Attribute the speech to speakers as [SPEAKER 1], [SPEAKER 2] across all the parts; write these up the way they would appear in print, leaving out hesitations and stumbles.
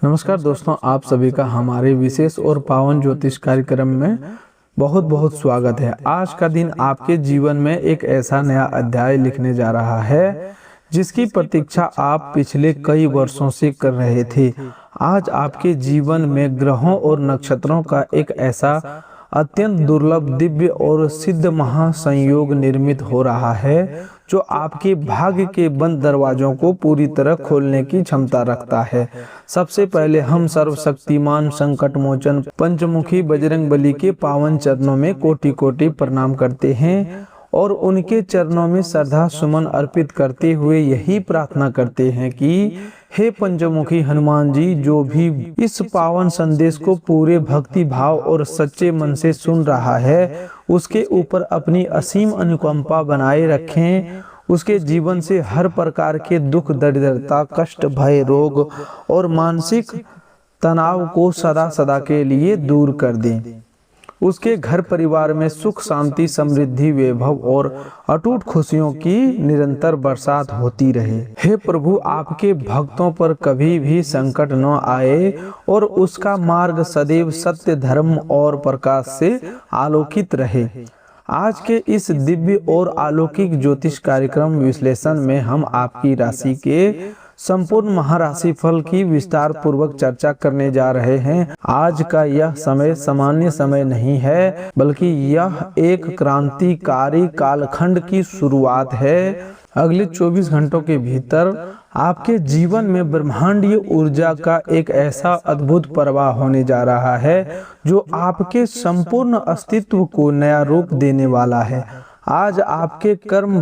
[SPEAKER 1] नमस्कार दोस्तों, आप सभी का हमारे विशेष और पावन ज्योतिष कार्यक्रम में बहुत बहुत स्वागत है। आज का दिन आपके जीवन में एक ऐसा नया अध्याय लिखने जा रहा है जिसकी प्रतीक्षा आप पिछले कई वर्षों से कर रहे थे। आज आपके जीवन में ग्रहों और नक्षत्रों का एक ऐसा अत्यंत दुर्लभ, दिव्य और सिद्ध महासंयोग निर्मित हो रहा है जो आपके भाग्य के बंद दरवाजों को पूरी तरह खोलने की क्षमता रखता है। सबसे पहले हम सर्वशक्तिमान संकट मोचन पंचमुखी बजरंगबली के पावन चरणों में कोटि कोटि प्रणाम करते हैं और उनके चरणों में श्रद्धा सुमन अर्पित करते हुए यही प्रार्थना करते हैं कि हे पंचमुखी हनुमान जी, जो भी इस पावन संदेश को पूरे भक्ति भाव और सच्चे मन से सुन रहा है, उसके ऊपर अपनी असीम अनुकंपा बनाए रखें। उसके जीवन से हर प्रकार के दुख, दरिद्रता, कष्ट, भय, रोग और मानसिक तनाव को सदा सदा के लिए दूर कर दें। उसके घर परिवार में सुख, शांति, समृद्धि, वैभव और अटूट खुशियों की निरंतर बरसात होती रहे। हे प्रभु, आपके भक्तों पर कभी भी संकट न आए और उसका मार्ग सदैव सत्य, धर्म और प्रकाश से आलोकित रहे। आज के इस दिव्य और अलौकिक ज्योतिष कार्यक्रम विश्लेषण में हम आपकी राशि के संपूर्ण महाराशि फल की विस्तार पूर्वक चर्चा करने जा रहे हैं। आज का यह समय सामान्य समय नहीं है, बल्कि यह एक क्रांतिकारी कालखंड की शुरुआत है। अगले 24 घंटों के भीतर आपके जीवन में ब्रह्मांडीय ऊर्जा का एक ऐसा अद्भुत प्रवाह होने जा रहा है जो आपके संपूर्ण अस्तित्व को नया रूप देने वाला है। आज आपके कर्म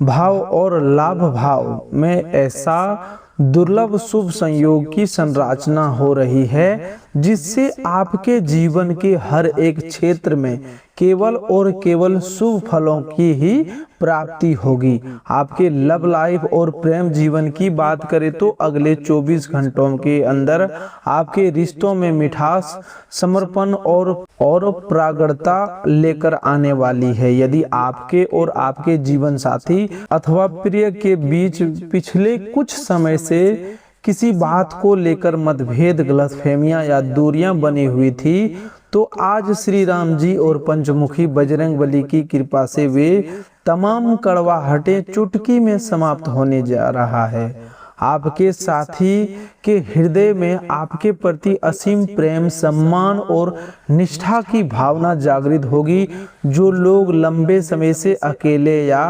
[SPEAKER 1] भाव और लाभ भाव में ऐसा दुर्लभ शुभ संयोग की संरचना हो रही है जिससे आपके जीवन के हर एक क्षेत्र में केवल और केवल शुभ फलों की ही प्राप्ति होगी। आपके लव लाइफ और प्रेम जीवन की बात करें तो अगले 24 घंटों के अंदर आपके रिश्तों में मिठास, समर्पण और प्रागड़ता लेकर आने वाली है। यदि आपके और आपके जीवन साथी अथवा प्रिय के बीच पिछले कुछ समय से किसी बात को लेकर मतभेद, गलतफहमियां या दूरियां बनी हुई थी, तो आज श्री राम जी और पंचमुखी बजरंगबली की कृपा से वे तमाम कड़वाहटें चुटकी में समाप्त होने जा रहा है। आपके साथी के हृदय में आपके प्रति असीम प्रेम, सम्मान और निष्ठा की भावना जागृत होगी। जो लोग लंबे समय से अकेले या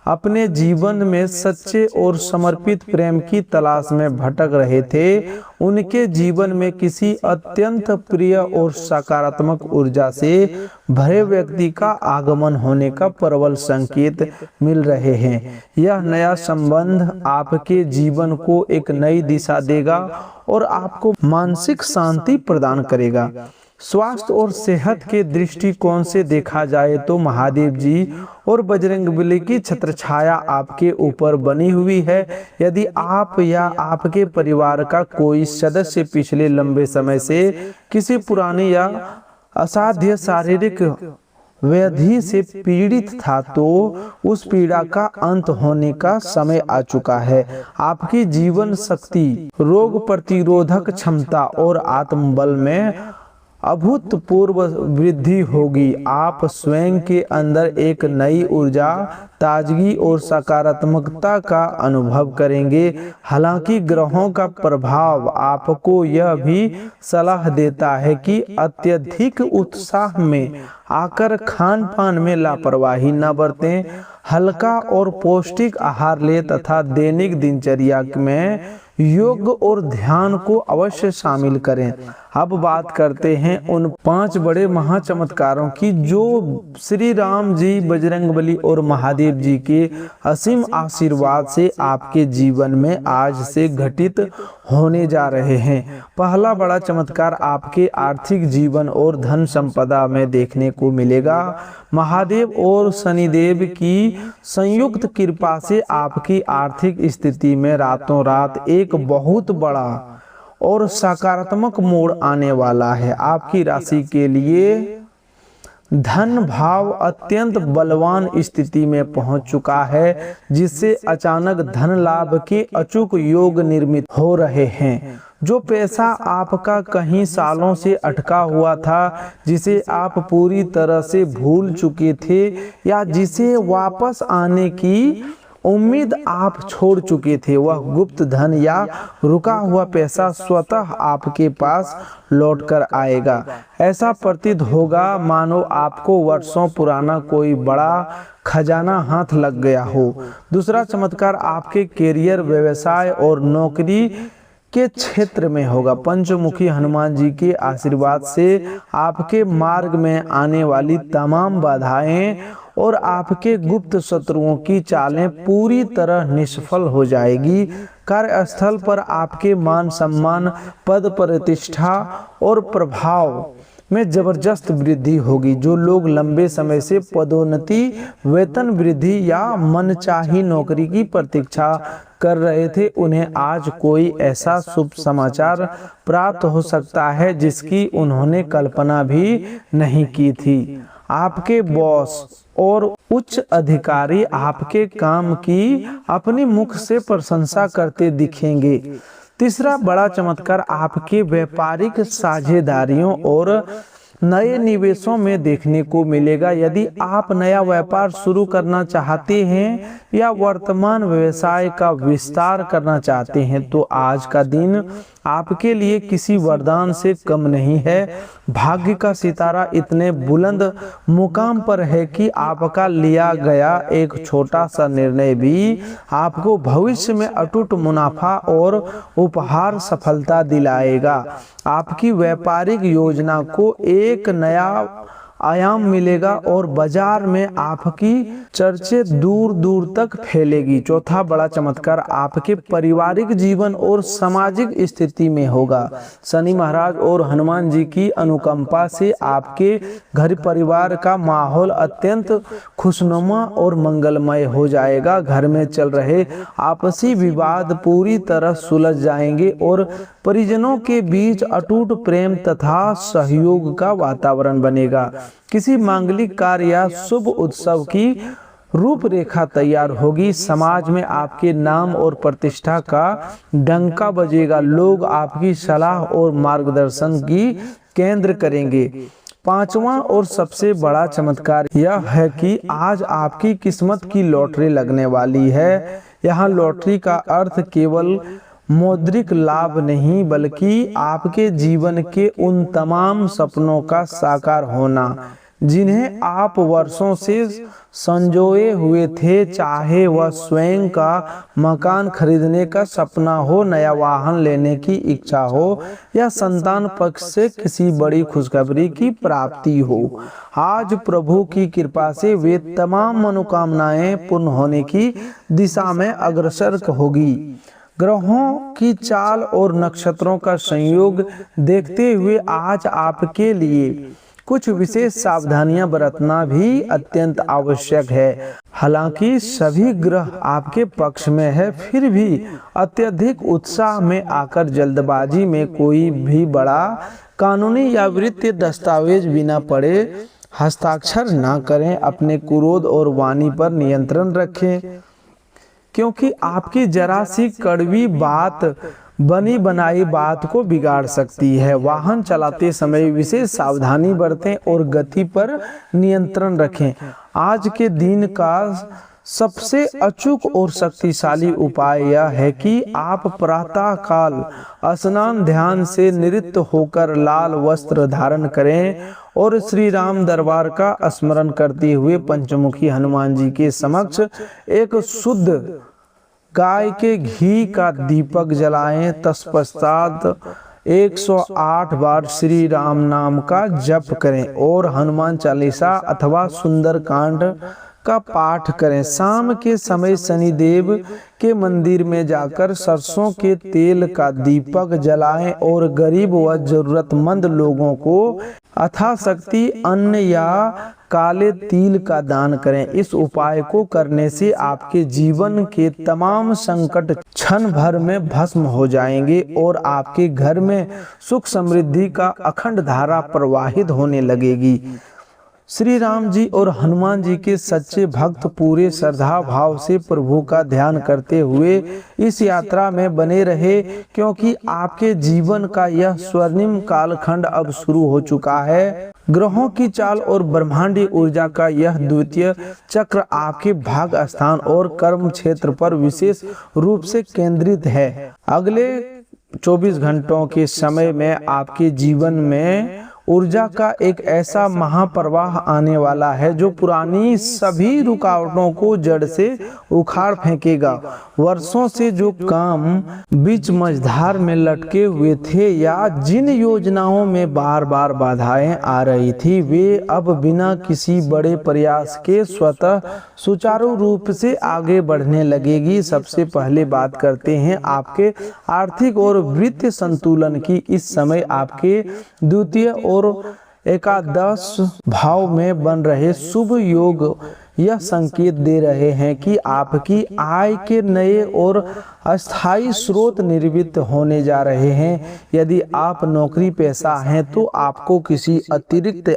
[SPEAKER 1] अपने जीवन में सच्चे और समर्पित प्रेम की तलाश में भटक रहे थे, उनके जीवन में किसी अत्यंत प्रिय और सकारात्मक ऊर्जा से भरे व्यक्ति का आगमन होने का प्रबल संकेत मिल रहे हैं। यह नया संबंध आपके जीवन को एक नई दिशा देगा और आपको मानसिक शांति प्रदान करेगा। स्वास्थ्य और सेहत के दृष्टिकोण से देखा जाए तो महादेव जी और बजरंगबली की छत्रछाया आपके ऊपर बनी हुई है। यदि आप या आपके परिवार का कोई सदस्य पिछले लंबे समय से किसी पुरानी या असाध्य शारीरिक व्याधि से पीड़ित था, तो उस पीड़ा का अंत होने का समय आ चुका है। आपकी जीवन शक्ति, रोग प्रतिरोधक क्षमता और आत्मबल में अभूतपूर्व वृद्धि होगी। आप स्वयं के अंदर एक नई ऊर्जा, ताजगी और सकारात्मकता का अनुभव करेंगे। हालांकि ग्रहों का प्रभाव आपको यह भी सलाह देता है कि अत्यधिक उत्साह में आकर खान पान में लापरवाही न बरतें। हल्का और पौष्टिक आहार लें तथा दैनिक दिनचर्या में योग और ध्यान को अवश्य शामिल करें। अब बात करते हैं उन 5 बड़े महाचमत्कारों की जो श्री राम जी, बजरंगबली और महादेव जी के असीम आशीर्वाद से आपके जीवन में आज से घटित होने जा रहे हैं। पहला बड़ा चमत्कार आपके आर्थिक जीवन और धन संपदा में देखने को मिलेगा। महादेव और शनिदेव की संयुक्त कृपा से आपकी आर्थिक स्थिति में रातों रात एक बहुत बड़ा और सकारात्मक मोड़ आने वाला है। आपकी राशि के लिए धन भाव अत्यंत बलवान स्थिति में पहुंच चुका है, जिससे अचानक धन लाभ के अचूक योग निर्मित हो रहे हैं। जो पैसा आपका कहीं सालों से अटका हुआ था, जिसे आप पूरी तरह से भूल चुके थे या जिसे वापस आने की उम्मीद आप छोड़ चुके थे, वह गुप्त धन या रुका हुआ पैसा स्वतः आपके पास लौट कर आएगा। ऐसा प्रतीत होगा मानो आपको वर्षों पुराना कोई बड़ा खजाना हाथ लग गया हो। दूसरा चमत्कार आपके कैरियर, व्यवसाय और नौकरी के क्षेत्र में होगा। पंचमुखी हनुमान जी के आशीर्वाद से आपके मार्ग में आने वाली तमाम बाधाएं और आपके गुप्त शत्रुओं की चालें पूरी तरह निष्फल हो जाएगी। कार्यस्थल पर आपके मान सम्मान, पद प्रतिष्ठा और प्रभाव में जबरदस्त वृद्धि होगी। जो लोग लंबे समय से पदोन्नति, वेतन वृद्धि या मनचाही नौकरी की प्रतीक्षा कर रहे थे, उन्हें आज कोई ऐसा शुभ समाचार प्राप्त हो सकता है जिसकी उन्होंने कल्पना भी नहीं की थी। आपके बॉस और उच्च अधिकारी आपके काम की अपने मुख से प्रशंसा करते दिखेंगे। तीसरा बड़ा चमत्कार आपके व्यापारिक साझेदारियों और नए निवेशों में देखने को मिलेगा। यदि आप नया व्यापार शुरू करना चाहते हैं या वर्तमान व्यवसाय का विस्तार करना चाहते हैं, तो आज का दिन आपके लिए किसी वरदान से कम नहीं है। भाग्य का सितारा इतने बुलंद मुकाम पर है कि आपका लिया गया एक छोटा सा निर्णय भी आपको भविष्य में अटूट मुनाफा और उपहार सफलता दिलाएगा। आपकी व्यापारिक योजना को एक नया आयाम मिलेगा और बाजार में आपकी चर्चे दूर दूर तक फैलेगी। चौथा बड़ा चमत्कार आपके पारिवारिक जीवन और सामाजिक स्थिति में होगा। शनि महाराज और हनुमान जी की अनुकंपा से आपके घर परिवार का माहौल अत्यंत खुशनुमा और मंगलमय हो जाएगा। घर में चल रहे आपसी विवाद पूरी तरह सुलझ जाएंगे और परिजनों के बीच अटूट प्रेम तथा सहयोग का वातावरण बनेगा। किसी मांगलिक कार्य या शुभ उत्सव की रूपरेखा तैयार होगी। समाज में आपके नाम और प्रतिष्ठा का डंका बजेगा। लोग आपकी सलाह और मार्गदर्शन की केंद्र करेंगे। पांचवा और सबसे बड़ा चमत्कार यह है कि आज आपकी किस्मत की लॉटरी लगने वाली है। यहाँ लॉटरी का अर्थ केवल मौद्रिक लाभ नहीं, बल्कि आपके जीवन के उन तमाम सपनों का साकार होना जिन्हें आप वर्षों से संजोए हुए थे। चाहे वह स्वयं का मकान खरीदने का सपना हो, नया वाहन लेने की इच्छा हो या संतान पक्ष से किसी बड़ी खुशखबरी की प्राप्ति हो, आज प्रभु की कृपा से वे तमाम मनोकामनाएं पूर्ण होने की दिशा में अग्रसर होगी। ग्रहों की चाल और नक्षत्रों का संयोग देखते हुए आज आपके लिए कुछ विशेष सावधानियां बरतना भी अत्यंत आवश्यक है। हालांकि सभी ग्रह आपके पक्ष में है, फिर भी अत्यधिक उत्साह में आकर जल्दबाजी में कोई भी बड़ा कानूनी या वित्तीय दस्तावेज बिना पढ़े हस्ताक्षर ना करें। अपने क्रोध और वाणी पर नियंत्रण रखें, क्योंकि आपकी जरा सी कड़वी बात बनी बनाई बात को बिगाड़ सकती है। वाहन चलाते समय विशेष सावधानी बरतें और गति पर नियंत्रण रखें। आज के दिन का सबसे अचूक और शक्तिशाली उपाय यह है कि आप प्रातः काल स्नान ध्यान से निवृत्त होकर लाल वस्त्र धारण करें और श्री राम दरबार का स्मरण करते हुए पंचमुखी हनुमान जी के समक्ष एक शुद्ध गाय के घी का दीपक जलाएं। तत्पश्चात 108 बार श्री राम नाम का जप करें और हनुमान चालीसा अथवा सुंदरकांड का पाठ करें। शाम के समय शनिदेव के मंदिर में जाकर सरसों के तेल का दीपक जलाएं और गरीब व जरूरतमंद लोगों को यथाशक्ति अन्न या काले तिल का दान करें। इस उपाय को करने से आपके जीवन के तमाम संकट क्षण भर में भस्म हो जाएंगे और आपके घर में सुख समृद्धि का अखंड धारा प्रवाहित होने लगेगी। श्री राम जी और हनुमान जी के सच्चे भक्त पूरे श्रद्धा भाव से प्रभु का ध्यान करते हुए इस यात्रा में बने रहे, क्योंकि आपके जीवन का यह स्वर्णिम कालखंड अब शुरू हो चुका है। ग्रहों की चाल और ब्रह्मांडीय ऊर्जा का यह द्वितीय चक्र आपके भाग्य स्थान और कर्म क्षेत्र पर विशेष रूप से केंद्रित है। अगले 24 घंटों के समय में आपके जीवन में ऊर्जा का एक ऐसा महाप्रवाह आने वाला है जो पुरानी सभी रुकावटों को जड़ से उखाड़ फेंकेगा। वर्षों से जो काम बीच मझधार में लटके हुए थे या जिन योजनाओं में बार बार बाधाएं आ रही थी, वे अब बिना किसी बड़े प्रयास के स्वतः सुचारू रूप से आगे बढ़ने लगेगी। सबसे पहले बात करते हैं आपके आर्थिक और वित्तीय संतुलन की। इस समय आपके द्वितीय और एकादश भाव में बन रहे शुभ योग यह संकेत दे रहे हैं कि आपकी आय के नए और अस्थायी स्रोत निर्मित होने जा रहे हैं। यदि आप नौकरी पेशा हैं तो आपको किसी अतिरिक्त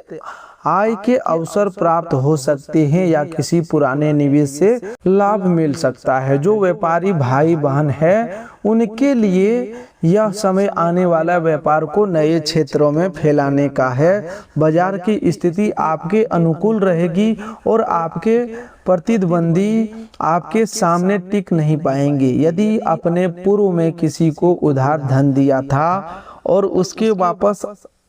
[SPEAKER 1] आय के अवसर प्राप्त हो सकते हैं या किसी पुराने निवेश से लाभ मिल सकता है। जो व्यापारी भाई बहन है उनके लिए यह समय आने वाला व्यापार को नए क्षेत्रों में फैलाने का है। बाजार की स्थिति आपके अनुकूल रहेगी और आपके प्रतिद्वंदी आपके सामने टिक नहीं पाएंगे। यदि आपने पूर्व में किसी को उधार धन दिया था और उसके वापस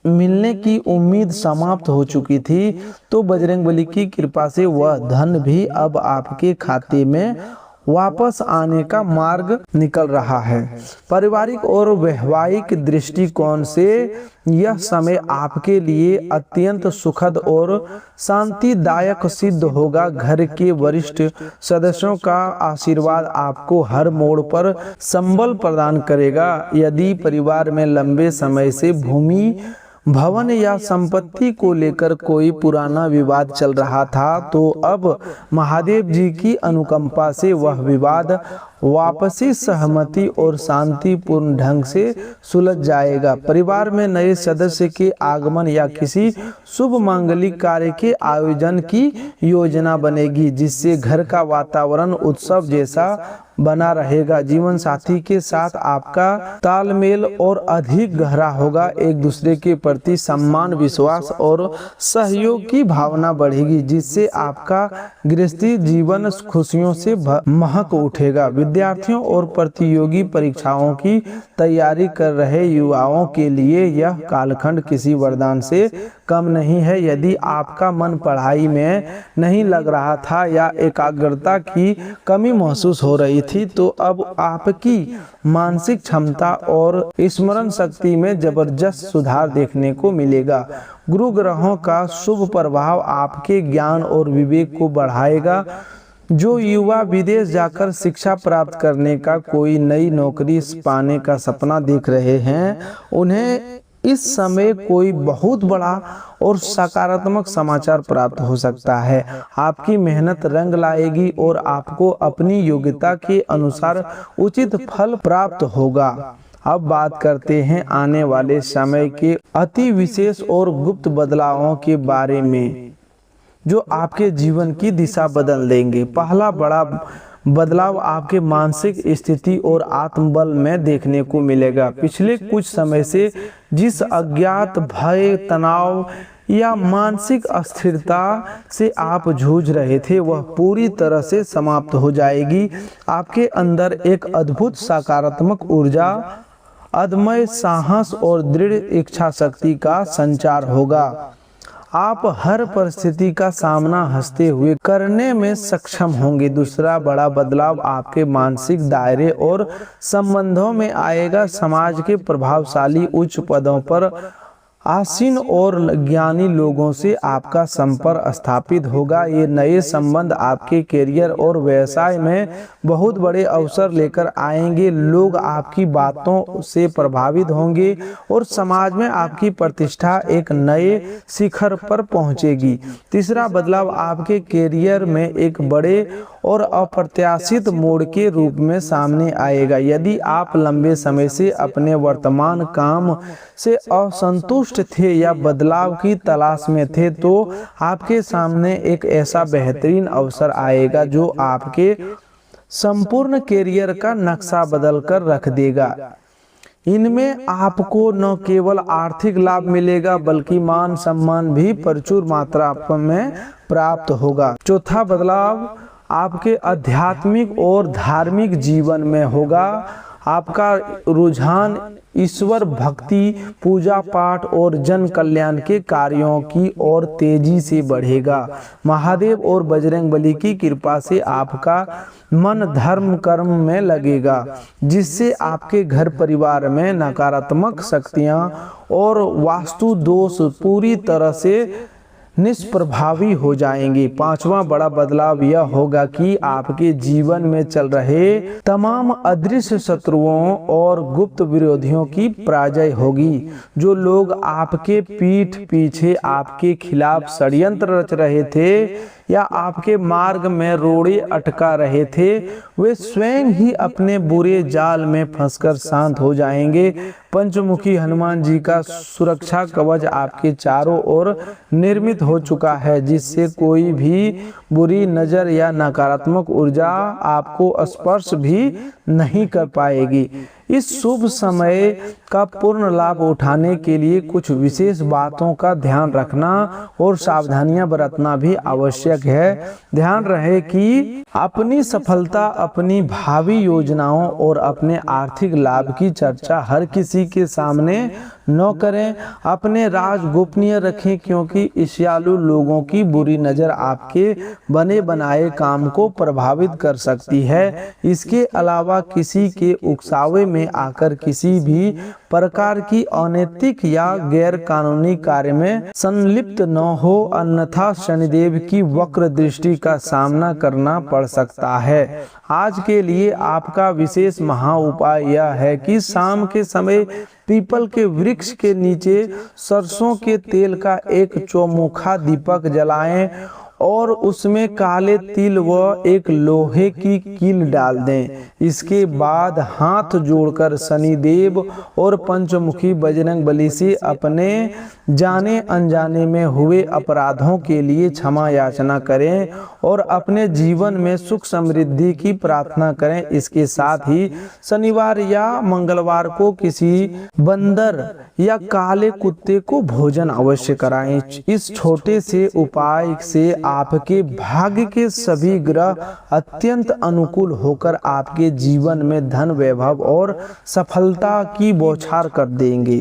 [SPEAKER 1] मिलने की उम्मीद समाप्त हो चुकी थी, तो बजरंगबली की कृपा से वह धन भी अब आपके खाते में वापस आने का मार्ग निकल रहा है। पारिवारिक और वैवाहिक दृष्टिकोण से यह समय आपके लिए अत्यंत सुखद और शांतिदायक सिद्ध होगा। घर के वरिष्ठ सदस्यों का आशीर्वाद आपको हर मोड़ पर संबल प्रदान करेगा। यदि परिवार में लंबे समय से भूमि भवन या संपत्ति को लेकर कोई पुराना विवाद चल रहा था, तो अब महादेव जी की अनुकंपा से वह विवाद वापसी सहमति और शांतिपूर्ण ढंग से सुलझ जाएगा। परिवार में नए सदस्य के आगमन या किसी शुभ मांगलिक कार्य के आयोजन की योजना बनेगी, जिससे घर का वातावरण उत्सव जैसा बना रहेगा। जीवन साथी के साथ आपका तालमेल और अधिक गहरा होगा। एक दूसरे के प्रति सम्मान, विश्वास और सहयोग की भावना बढ़ेगी, जिससे आपका गृहस्थी जीवन खुशियों से महक उठेगा। विद्यार्थियों और प्रतियोगी परीक्षाओं की तैयारी कर रहे युवाओं के लिए यह कालखंड किसी वरदान से कम नहीं है। यदि आपका मन पढ़ाई में नहीं लग रहा था या एकाग्रता की कमी महसूस हो रही थी, तो अब आपकी मानसिक क्षमता और स्मरण शक्ति में जबरदस्त सुधार देखने को मिलेगा। गुरु ग्रहों का शुभ प्रभाव आपके ज्ञान और विवेक को बढ़ाएगा। जो युवा विदेश जाकर शिक्षा प्राप्त करने का, कोई नई नौकरी पाने का सपना देख रहे हैं, उन्हें इस समय कोई बहुत बड़ा और सकारात्मक समाचार प्राप्त हो सकता है। आपकी मेहनत रंग लाएगी और आपको अपनी योग्यता के अनुसार उचित फल प्राप्त होगा। अब बात करते हैं आने वाले समय के अति विशेष और गुप्त बदलावों के बारे में, जो आपके जीवन की दिशा बदल देंगे। पहला बड़ा बदलाव आपके मानसिक स्थिति और आत्मबल में देखने को मिलेगा। पिछले कुछ समय से जिस अज्ञात भय, तनाव या मानसिक अस्थिरता से आप जूझ रहे थे, वह पूरी तरह से समाप्त हो जाएगी। आपके अंदर एक अद्भुत सकारात्मक ऊर्जा, अदम्य साहस और दृढ़ इच्छा शक्ति का संचार होगा। आप हर परिस्थिति का सामना हंसते हुए करने में सक्षम होंगे। दूसरा बड़ा बदलाव आपके मानसिक दायरे और संबंधों में आएगा। समाज के प्रभावशाली उच्च पदों पर आसीन और ज्ञानी लोगों से आपका संपर्क स्थापित होगा। ये नए संबंध आपके करियर और व्यवसाय में बहुत बड़े अवसर लेकर आएंगे। लोग आपकी बातों से प्रभावित होंगे और समाज में आपकी प्रतिष्ठा एक नए शिखर पर पहुंचेगी। तीसरा बदलाव आपके करियर में एक बड़े और अप्रत्याशित मोड़ के रूप में सामने आएगा। यदि आप लंबे समय से अपने वर्तमान काम से असंतुष्ट असंतुष्ट थे या बदलाव की तलाश में थे, तो आपके सामने एक ऐसा बेहतरीन अवसर आएगा जो आपके संपूर्ण कैरियर का नक्शा बदल कर रख देगा। इनमें आपको न केवल आर्थिक लाभ मिलेगा बल्कि मान सम्मान भी प्रचुर मात्रा में प्राप्त होगा। चौथा बदलाव आपके आध्यात्मिक और धार्मिक जीवन में होगा। आपका रुझान ईश्वर भक्ति, पूजा पाठ और जन कल्याण के कार्यों की ओर तेजी से बढ़ेगा। महादेव और बजरंगबली की कृपा से आपका मन धर्म कर्म में लगेगा, जिससे आपके घर परिवार में नकारात्मक शक्तियां और वास्तु दोष पूरी तरह से निष्प्रभावी हो जाएंगे। पांचवा बड़ा बदलाव यह होगा कि आपके जीवन में चल रहे तमाम अदृश्य शत्रुओं और गुप्त विरोधियों की पराजय होगी। जो लोग आपके पीठ पीछे आपके खिलाफ षड्यंत्र रच रहे थे या आपके मार्ग में रोड़े अटका रहे थे, वे स्वयं ही अपने बुरे जाल में फंसकर शांत हो जाएंगे। पंचमुखी हनुमान जी का सुरक्षा कवच आपके चारों ओर निर्मित हो चुका है, जिससे कोई भी बुरी नजर या नकारात्मक ऊर्जा आपको स्पर्श भी नहीं कर पाएगी। इस शुभ समय का पूर्ण लाभ उठाने के लिए कुछ विशेष बातों का ध्यान रखना और सावधानियां बरतना भी आवश्यक है। ध्यान रहे कि अपनी सफलता, अपनी भावी योजनाओं और अपने आर्थिक लाभ की चर्चा हर किसी के सामने न करें। अपने राज गोपनीय रखें, क्योंकि ईर्ष्यालु लोगों की बुरी नजर आपके बने बनाए काम को प्रभावित कर सकती है। इसके अलावा किसी के उकसावे में आकर किसी भी प्रकार की अनैतिक या गैर कानूनी कार्य में संलिप्त न हो, अन्यथा शनिदेव की वक्र दृष्टि का सामना करना पड़ सकता है। आज के लिए आपका विशेष महा उपाय यह है कि शाम के समय पीपल के वृक्ष के नीचे सरसों के तेल का एक चौमुखा दीपक जलाएं और उसमें काले तिल व एक लोहे की कील डाल दें। इसके बाद हाथ जोड़कर शनिदेव और पंचमुखी बजरंगबली से अपने जाने अनजाने में हुए अपराधों के लिए क्षमा याचना करें और अपने जीवन में सुख समृद्धि की प्रार्थना करें। इसके साथ ही शनिवार या मंगलवार को किसी बंदर या काले कुत्ते को भोजन अवश्य कराएं। इस छोटे से उपाय से आपके भाग्य के सभी ग्रह अत्यंत अनुकूल होकर आपके जीवन में धन, वैभव और सफलता की बौछार कर देंगे।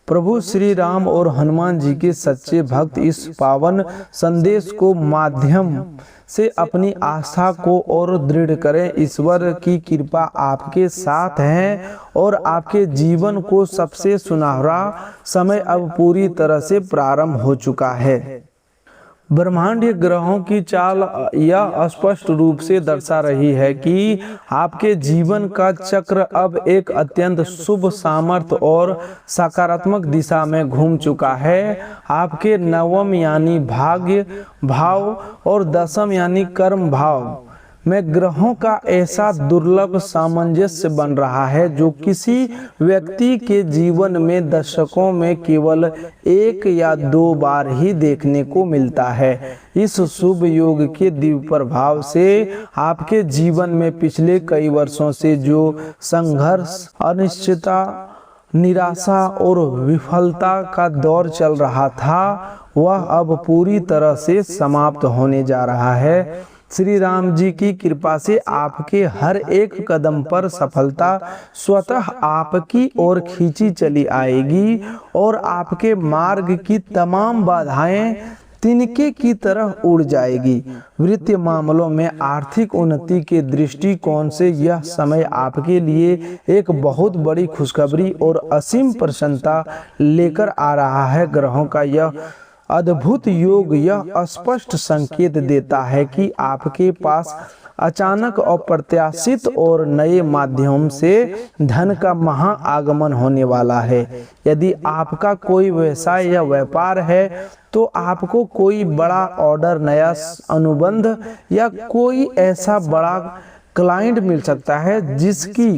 [SPEAKER 1] प्रभु श्री राम और हनुमान जी के सच्चे भक्त इस पावन संदेश को माध्यम से अपनी आस्था को और दृढ़ करें। ईश्वर की कृपा आपके साथ है और आपके जीवन को सबसे सुनहरा समय अब पूरी तरह से प्रारंभ हो चुका है। ब्रह्मांडीय ग्रहों की चाल यह स्पष्ट रूप से दर्शा रही है कि आपके जीवन का चक्र अब एक अत्यंत शुभ सामर्थ्य और सकारात्मक दिशा में घूम चुका है। आपके नवम यानी भाग्य भाव और दशम यानी कर्म भाव में ग्रहों का ऐसा दुर्लभ सामंजस्य बन रहा है जो किसी व्यक्ति के जीवन में दशकों में केवल एक या दो बार ही देखने को मिलता है। इस शुभ योग के दिव्य प्रभाव से आपके जीवन में पिछले कई वर्षों से जो संघर्ष, अनिश्चितता, निराशा और विफलता का दौर चल रहा था, वह अब पूरी तरह से समाप्त होने जा रहा है। श्री राम जी की कृपा से आपके हर एक कदम पर सफलता स्वतः आपकी ओर खींची चली आएगी और आपके मार्ग की तमाम बाधाएं तिनके की तरह उड़ जाएगी। वित्तीय मामलों में आर्थिक उन्नति के दृष्टिकोण से यह समय आपके लिए एक बहुत बड़ी खुशखबरी और असीम प्रसन्नता लेकर आ रहा है। ग्रहों का यह अद्भुत योग यह स्पष्ट संकेत देता है कि आपके पास अचानक अप्रत्याशित और नए माध्यम से धन का महा आगमन होने वाला है। यदि आपका कोई व्यवसाय या व्यापार है तो आपको कोई बड़ा ऑर्डर, नया अनुबंध या कोई ऐसा बड़ा क्लाइंट मिल सकता है जिसकी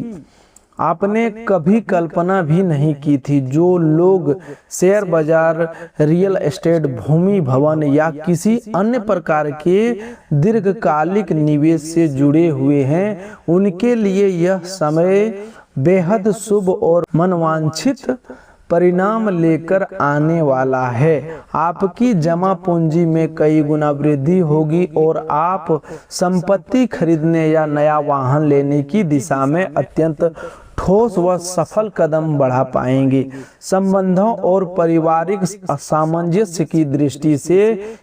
[SPEAKER 1] आपने कभी कल्पना भी नहीं की थी। जो लोग शेयर बाजार, रियल एस्टेट, भूमि, भवन या किसी अन्य प्रकार के दीर्घकालिक निवेश से जुड़े हुए हैं, उनके लिए यह समय बेहद शुभ और मनवांछित परिणाम लेकर आने वाला है। आपकी जमा पूंजी में कई गुना वृद्धि होगी और आप संपत्ति खरीदने या नया वाहन लेने की दिशा में अत्यंत ठोस व सफल कदम बढ़ा पाएंगे। संबंधों और पारिवारिक सामंजस्य की दृष्टि से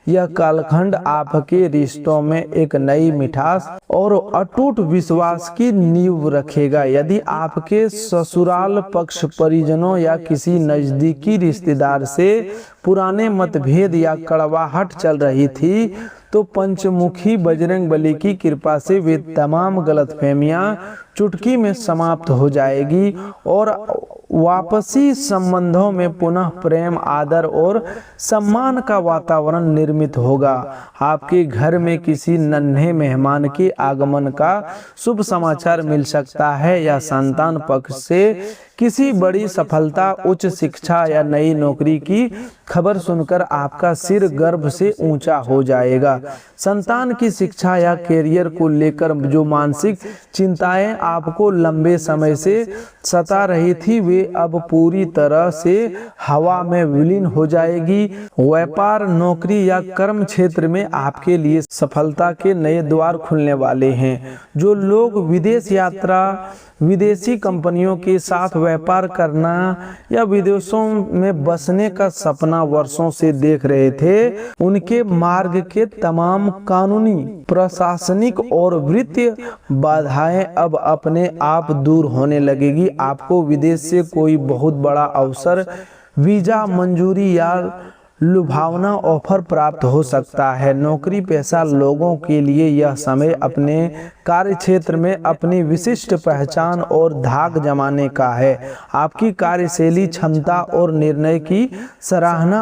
[SPEAKER 1] यह कालखंड आपके रिश्तों में एक नई मिठास और अटूट विश्वास की नींव रखेगा। यदि आपके ससुराल पक्ष परिजनों या किसी नजदीकी रिश्तेदार से पुराने मतभेद या कड़वाहट चल रही थी, तो पंचमुखी बजरंग बली की कृपा से वे तमाम गलतफहमियां चुटकी में समाप्त हो जाएगी और वापसी संबंधों में पुनः प्रेम, आदर और सम्मान का वातावरण निर्मित होगा। आपके घर में किसी नन्हे मेहमान के आगमन का शुभ समाचार मिल सकता है या संतान पक्ष से किसी बड़ी सफलता, उच्च शिक्षा या नई नौकरी की खबर सुनकर आपका सिर गर्व से ऊंचा हो जाएगा। संतान की शिक्षा या कैरियर को लेकर जो मानसिक चिंताएं आपको लंबे समय से सता रही थी, वे अब पूरी तरह से हवा में विलीन हो जाएगी। व्यापार, नौकरी या कर्म क्षेत्र में आपके लिए सफलता के नए द्वार खुलने वाले हैं। जो लोग विदेश यात्रा, विदेशी कंपनियों के साथ व्यापार करना या विदेशों में बसने का सपना वर्षों से देख रहे थे, उनके मार्ग के तमाम कानूनी, प्रशासनिक और वित्तीय बाधाएं अब अपने आप दूर होने लगेगी। आपको विदेश से कोई बहुत बड़ा अवसर, वीजा मंजूरी या लुभावना ऑफर प्राप्त हो सकता है। नौकरी पेशा लोगों के लिए यह समय अपने कार्य क्षेत्र में अपनी विशिष्ट पहचान और धाक जमाने का है। आपकी कार्यशैली, क्षमता और निर्णय की सराहना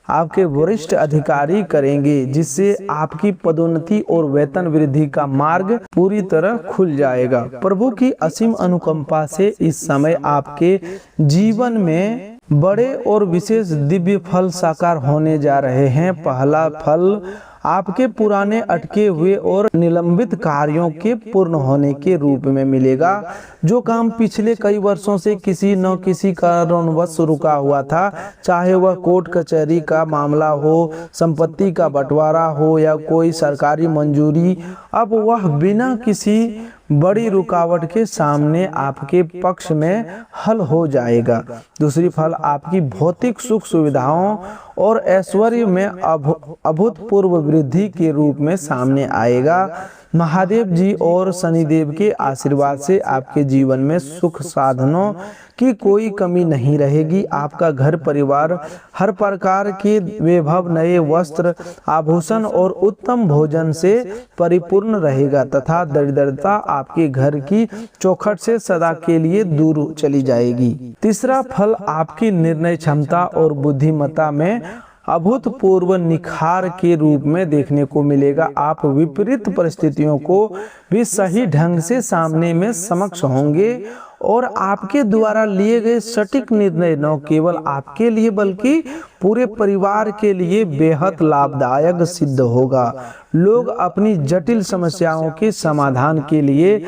[SPEAKER 1] आपके वरिष्ठ अधिकारी करेंगे, जिससे आपकी पदोन्नति और वेतन वृद्धि का मार्ग पूरी तरह खुल जाएगा। प्रभु की असीम अनुकंपा से इस समय आपके जीवन में बड़े और विशेष दिव्य फल साकार होने जा रहे हैं। पहला फल आपके पुराने अटके हुए और निलंबित कार्यों के पूर्ण होने के रूप में मिलेगा। जो काम पिछले कई वर्षों से किसी न किसी कारणवश रुका हुआ था, चाहे वह कोर्ट कचहरी का मामला हो, संपत्ति का बंटवारा हो या कोई सरकारी मंजूरी, अब वह बिना किसी बड़ी रुकावट के सामने आपके पक्ष में हल हो जाएगा। दूसरी फल आपकी भौतिक सुख सुविधाओं और ऐश्वर्य में अभूतपूर्व वृद्धि के रूप में सामने आएगा। महादेव जी और शनिदेव के आशीर्वाद से आपके जीवन में सुख साधनों की कोई कमी नहीं रहेगी। आपका घर परिवार हर प्रकार के वैभव, नए वस्त्र, आभूषण और उत्तम भोजन से परिपूर्ण रहेगा तथा दरिद्रता आपके घर की चौखट से सदा के लिए दूर चली जाएगी। तीसरा फल आपकी निर्णय क्षमता और बुद्धिमत्ता में अभूतपूर्व निखार के रूप में देखने को मिलेगा। आप विपरीत परिस्थितियों को भी सही ढंग से सामने में समक्ष होंगे और आपके द्वारा लिए गए सटीक निर्णय न केवल आपके लिए बल्कि पूरे परिवार के लिए बेहद लाभदायक सिद्ध होगा। लोग अपनी जटिल समस्याओं के समाधान के लिए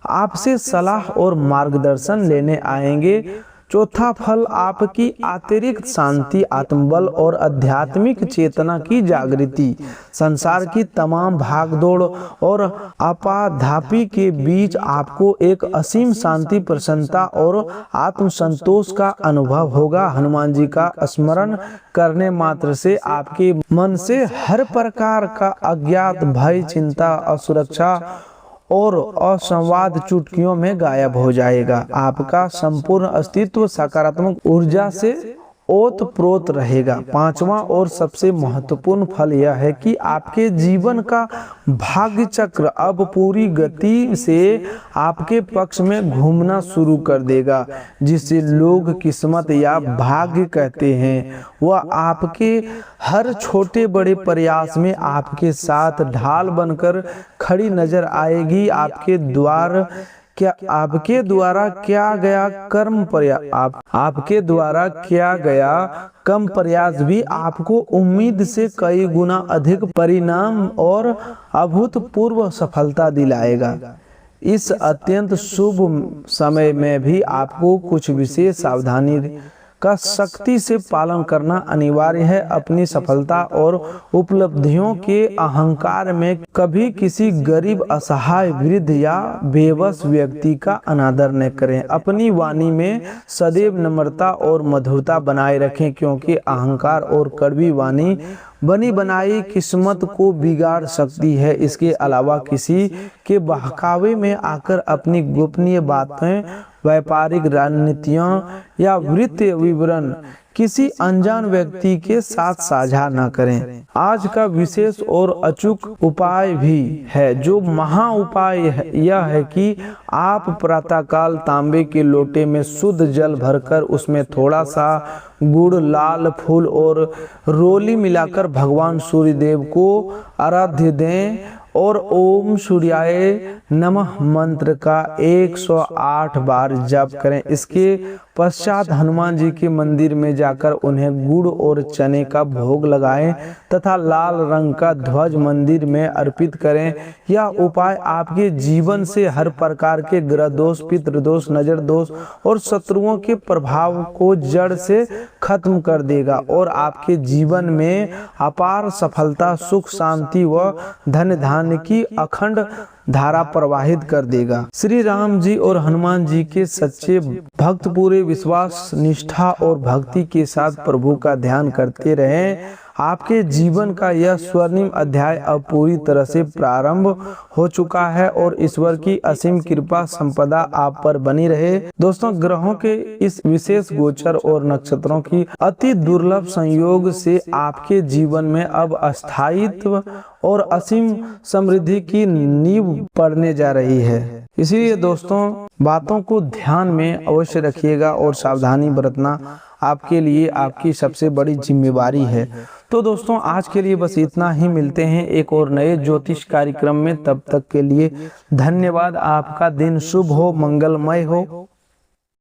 [SPEAKER 1] आपसे सलाह और मार्गदर्शन लेने आएंगे। चौथा फल आपकी अतिरिक्त शांति, आत्मबल और आध्यात्मिक चेतना की जागृति। संसार की तमाम भागदौड़ और आपाधापी के बीच आपको एक असीम शांति, प्रसन्नता और आत्मसंतोष का अनुभव होगा। हनुमान जी का स्मरण करने मात्र से आपके मन से हर प्रकार का अज्ञात भय, चिंता, असुरक्षा और असंवाद चुटकियों में गायब हो जाएगा। आपका संपूर्ण अस्तित्व सकारात्मक ऊर्जा से ओतप्रोत रहेगा। पांचवा और सबसे महत्वपूर्ण फल यह है कि आपके जीवन का भाग्य चक्र अब पूरी गति से आपके पक्ष में घूमना शुरू कर देगा। जिसे लोग किस्मत या भाग्य कहते हैं, वह आपके हर छोटे बड़े प्रयास में आपके साथ ढाल बनकर खड़ी नजर आएगी। आपके द्वार क्या आपके द्वारा किया गया आपके द्वारा किया गया कम प्रयास भी आपको उम्मीद से कई गुना अधिक परिणाम और अभूतपूर्व सफलता दिलाएगा। इस अत्यंत शुभ समय में भी आपको कुछ विशेष सावधानी का सख्ती से पालन करना अनिवार्य है। अपनी सफलता और उपलब्धियों के अहंकार में कभी किसी गरीब, असहाय, वृद्ध या बेबस व्यक्ति का अनादर न करें। अपनी वाणी में सदैव नम्रता और मधुरता बनाए रखें, क्योंकि अहंकार और कड़वी वाणी बनी बनाई किस्मत को बिगाड़ सकती है। इसके अलावा किसी के बहकावे में आकर अपनी गोपनीय बातें, व्यापारिक रणनीतियां या वित्तीय विवरण किसी अनजान व्यक्ति के साथ साझा न करें। आज का विशेष और अचूक उपाय भी है, जो महा उपाय यह है कि आप प्रातःकाल तांबे के लोटे में शुद्ध जल भरकर उसमें थोड़ा सा गुड़, लाल फूल और रोली मिलाकर भगवान सूर्यदेव को आराध्य दें और ओम सूर्याय नमः मंत्र का 108 बार जप करें। इसके पश्चात हनुमान जी के मंदिर में जाकर उन्हें गुड़ और चने का भोग लगाएं तथा लाल रंग का ध्वज मंदिर में अर्पित करें। यह उपाय आपके जीवन से हर प्रकार के ग्रह दोष, पितृ दोष, नजर दोष और शत्रुओं के प्रभाव को जड़ से खत्म कर देगा और आपके जीवन में अपार सफलता, सुख, शांति व धन धान्य की अखंड धारा प्रवाहित कर देगा। श्री राम जी और हनुमान जी के सच्चे भक्त पूरे विश्वास, निष्ठा और भक्ति के साथ प्रभु का ध्यान करते रहें। आपके जीवन का यह स्वर्णिम अध्याय अब पूरी तरह से प्रारंभ हो चुका है और ईश्वर की असीम कृपा संपदा आप पर बनी रहे। दोस्तों, ग्रहों के इस विशेष गोचर और नक्षत्रों की अति दुर्लभ संयोग से आपके जीवन में अब अस्थायित्व और असीम समृद्धि की नींव पड़ने जा रही है। इसीलिए दोस्तों, बातों को ध्यान में अवश्य रखिएगा और सावधानी बरतना आपके लिए आपकी सबसे बड़ी जिम्मेवारी है। तो दोस्तों, आज के लिए बस इतना ही। मिलते हैं एक और नए ज्योतिष कार्यक्रम में। तब तक के लिए धन्यवाद। आपका दिन शुभ हो, मंगलमय हो।